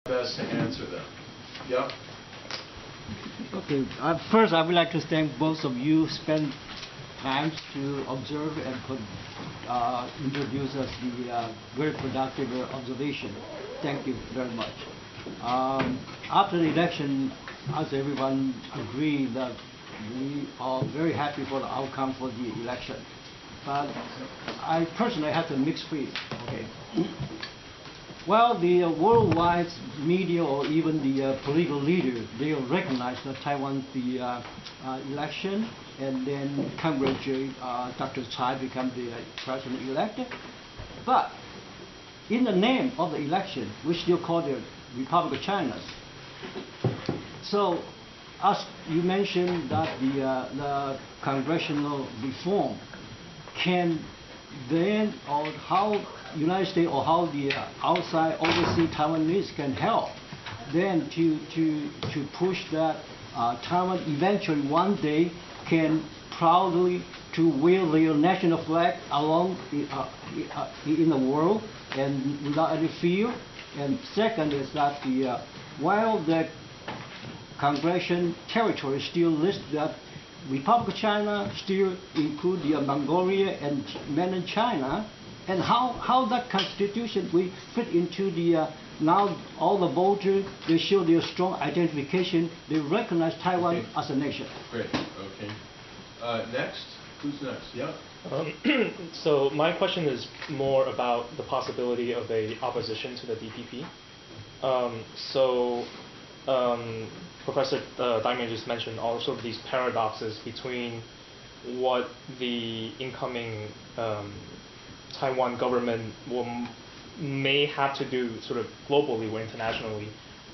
Best to answer them. Yep. Okay. First, I would like to thank both of you. Spend time to observe and introduce us the very productive observation. Thank you very much. After the election, as everyone agreed that we are very happy for the outcome for the election. But I personally have a mixed feeling. Okay. Well, the worldwide media or even the political leaders, they recognize that Taiwan the election, and then congratulate Dr. Tsai become the president-elect. But in the name of the election, we still call it Republic of China. So, as you mentioned that the congressional reform can then, or how United States or how the outside overseas Taiwanese can help then to push that Taiwan eventually one day can proudly to wave their national flag along in the world and without any fear. And second is that while the congressional territory still lists that Republic of China still include the Mongolia and mainland China, and how that constitution will fit into the now all the voters, they show their strong identification, they recognize Taiwan as a nation. Great, okay. Next, who's next? Yeah. So my question is more about the possibility of a opposition to the DPP. Professor Diamond just mentioned also these paradoxes between what the incoming Taiwan government may have to do sort of globally or internationally,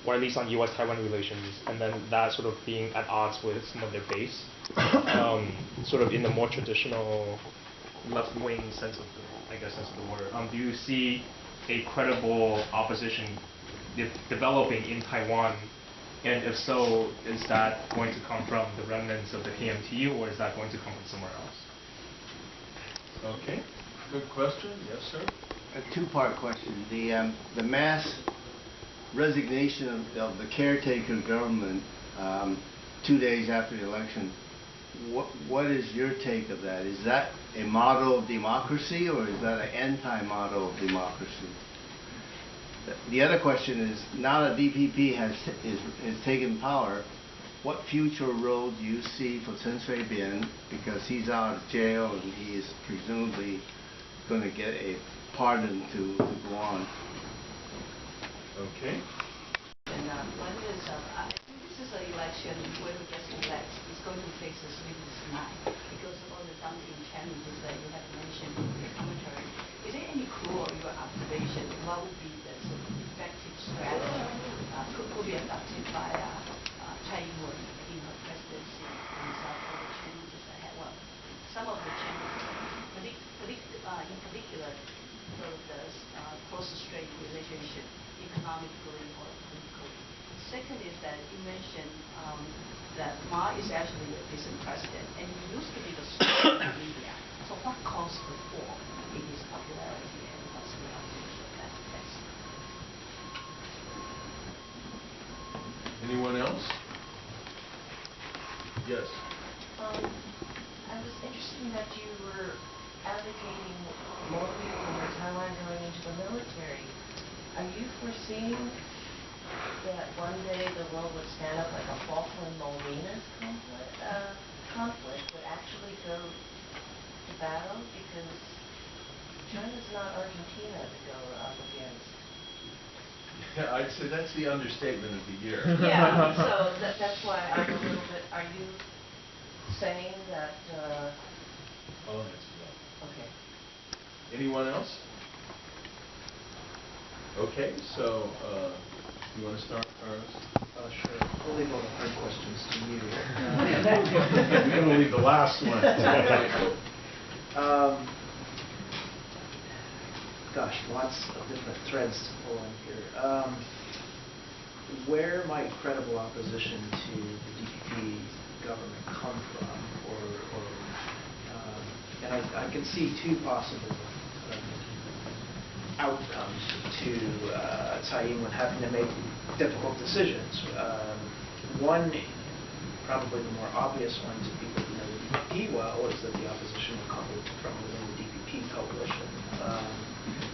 or at least on U.S.-Taiwan relations, and then that sort of being at odds with some of their base, sort of in the more traditional left-wing sense of the word. Do you see a credible opposition developing in Taiwan? And if so, is that going to come from the remnants of the KMT, or is that going to come from somewhere else? Okay, good question. Yes, sir. A two-part question. The mass resignation of the caretaker government 2 days after the election. What is your take of that? Is that a model of democracy, or is that an anti-model of democracy? The other question is, now that DPP has taken power, what future role do you see for Cehn Shui-bian, because he's out of jail and he is presumably going to get a pardon to go on? Okay. And one is, I think this is an election, whoever gets elected is going to face a sleepless night because of all the daunting challenges that you have mentioned in your commentary. Is there any clue or your observation what would be the sort of effective strategy could be adopted by Tsai Ing-wen in her presidency and all the challenges ahead? Well, some of the challenges, in particular, sort of the cross-strait relationship, economically or politically. Second is that you mentioned that Ma is actually a decent president, and he used to be the star of the media. So what caused the fall in his popularity, and what's the observation of that? Thanks. Anyone else? Yes. I was interested in that you were advocating more people in Taiwan going into the military. Are you foreseeing that one day the world would stand up like a Falkland-Malvinas conflict, would actually go to battle? Because China's not Argentina to go up against. Yeah, I'd say that's the understatement of the year. Yeah, so that's why I'm a little bit, are you saying that? I'll answer that. Okay. Anyone else? Okay, so you want to start, Kharis? Sure. We'll leave all the hard questions to you. We're going to leave the last one. Gosh, lots of different threads to pull in here. Where might credible opposition to the DPP government come from? And I can see two possible outcomes to Tsai Ing-wen having to make difficult decisions. One, probably the more obvious one to people who know the DPP well, is that the opposition will come from within the DPP coalition.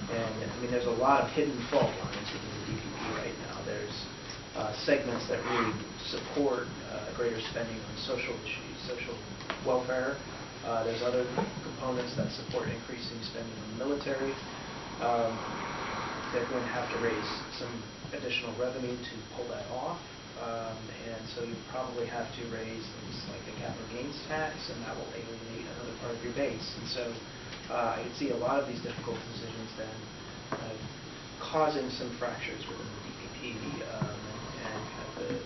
And I mean, there's a lot of hidden fault lines within the DPP right now. There's segments that really support greater spending on social issues, social welfare. There's other components that support increasing spending on the military. They're going to have to raise some additional revenue to pull that off. And so you probably have to raise things like the capital gains tax, and that will alienate another part of your base. And so I can see a lot of these difficult decisions then causing some fractures within the DPP, and kind of the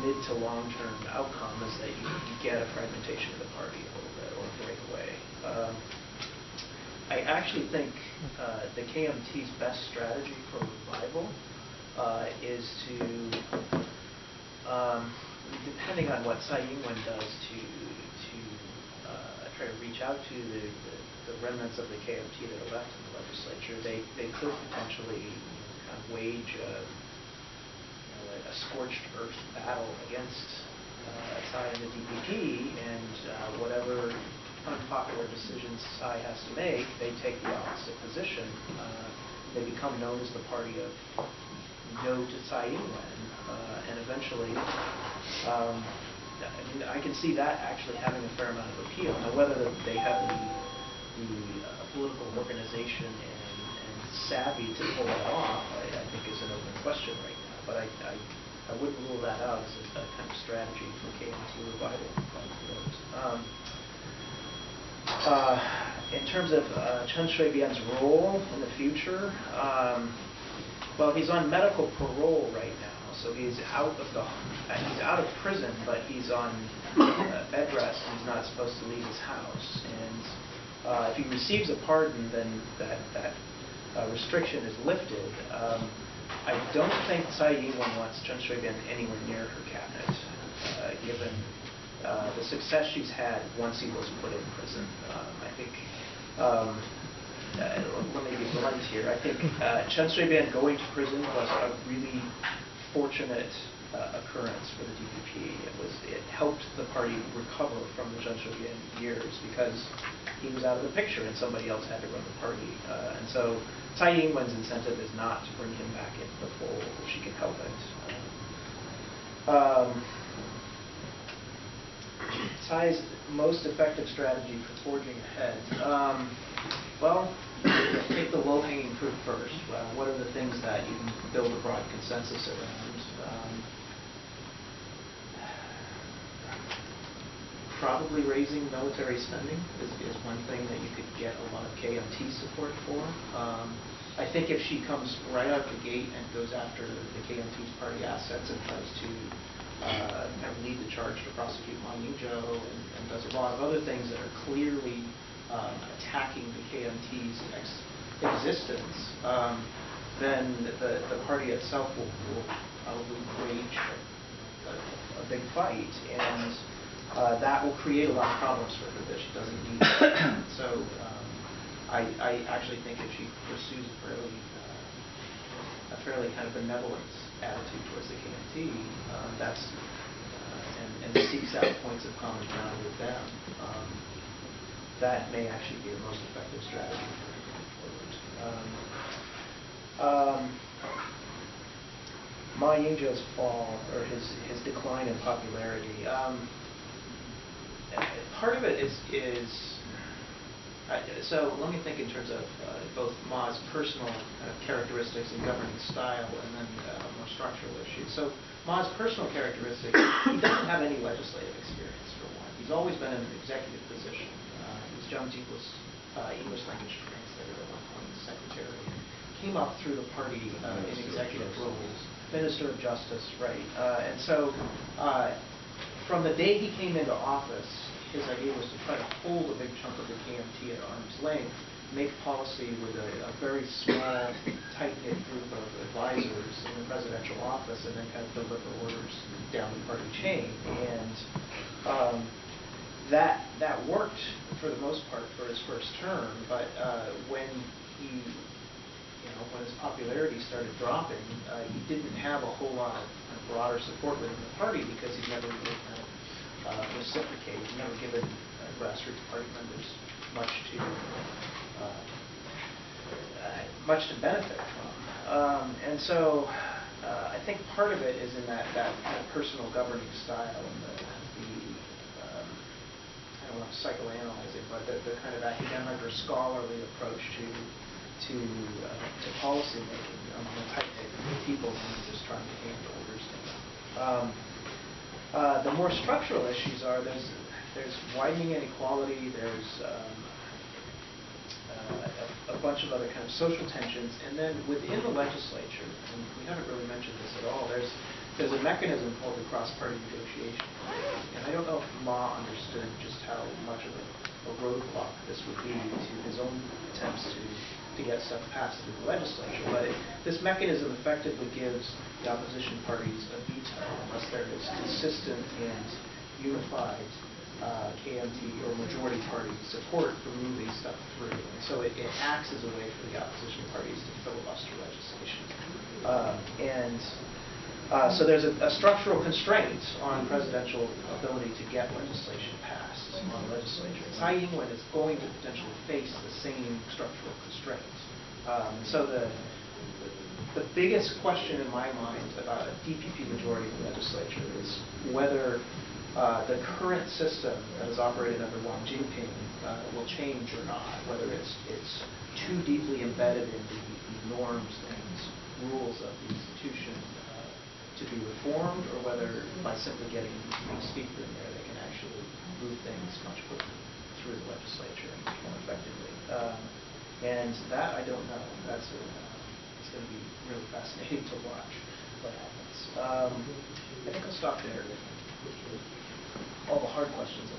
mid to long-term outcome is that you get a fragmentation of the party a little bit, or a breakaway. I actually think the KMT's best strategy for revival is to, depending on what Tsai Ing-wen does, to try to reach out to the remnants of the KMT that are left in the legislature. They could potentially kind of wage a scorched earth battle against Tsai and the DPP, and whatever unpopular decisions Tsai has to make, they take the opposite position. They become known as the party of no to Tsai Ing-wen, and eventually, I can see that actually having a fair amount of appeal. Now, whether they have the political organization and savvy to pull that off, I think is an open question right now. But I wouldn't rule that out as a kind of strategy for KMT revival. In terms of Cehn Shui-bian's role in the future, well, he's on medical parole right now, so he's out of prison, but he's on bed rest, and he's not supposed to leave his house. And if he receives a pardon, then that restriction is lifted. I don't think Tsai Ing-wen wants Cehn Shui-bian anywhere near her cabinet, given the success she's had once he was put in prison. I think, let me be blunt here, I think Cehn Shui-bian going to prison was a really fortunate occurrence for the DPP. It helped the party recover from the Cehn Shui-bian years because he was out of the picture and somebody else had to run the party. And so Tsai Ing-wen's incentive is not to bring him back into the fold if she can help it. Tsai's most effective strategy for forging ahead. Well, take the low-hanging fruit first. What are the things that you can build a broad consensus around? Probably raising military spending is one thing that you could get a lot of KMT support for. I think if she comes right out the gate and goes after the KMT's party assets and tries to kind of lead the charge to prosecute Ma Ying-jeou and does a lot of other things that are clearly attacking the KMT's existence, then the party itself will probably wage a big fight, and that will create a lot of problems for her that she doesn't need. So I actually think if she pursues a fairly kind of benevolent attitude towards the KMT, and seeks out points of common ground with them, that may actually be the most effective strategy for her going forward. Ma Ying-jeou's fall, or his decline in popularity, part of it is so let me think in terms of both Ma's personal kind of characteristics and governance style, and then more structural issues. So Ma's personal characteristics, he doesn't have any legislative experience, for one. He's always been in an executive position. He was Zhang Jingguo's English language translator at one point, secretary. Came up through the party in executive roles, Minister of Justice, right. And so from the day he came into office, his idea was to try to hold a big chunk of the KMT at arm's length, make policy with a very small, tight-knit group of advisors in the presidential office, and then kind of deliver orders down the party chain. And that worked for the most part for his first term, but when when his popularity started dropping, he didn't have a whole lot of broader support within the party because he never really reciprocated. He never given grassroots party members much to benefit from. And so I think part of it is in that personal governing style and the I don't want to psychoanalyze it, but the kind of academic or scholarly approach to policy making among a tight group of people who are just trying to hand orders. The more structural issues are there's widening inequality, there's a bunch of other kind of social tensions, and then within the legislature, and we haven't really mentioned this at all, there's a mechanism called the cross-party negotiation. And I don't know if Ma understood just how much of a roadblock this would be to his own attempts to get stuff passed through the legislature. But this mechanism effectively gives the opposition parties a veto unless there is consistent and unified KMT or majority party support for moving stuff through. And so it acts as a way for the opposition parties to filibuster legislation. So there's a structural constraint on presidential ability to get legislation passed on the legislature. Tsai Ing-wen is going to potentially face the same structural constraint. So the biggest question in my mind about a DPP majority in the legislature is whether the current system that is operated under Wang Jinping will change or not, whether it's too deeply embedded in the norms and rules of the institution to be reformed, or whether by simply getting a speaker in there, they can actually move things much quicker through the legislature and more effectively. And that I don't know. It's going to be really fascinating to watch what happens. I think I'll stop there. All the hard questions.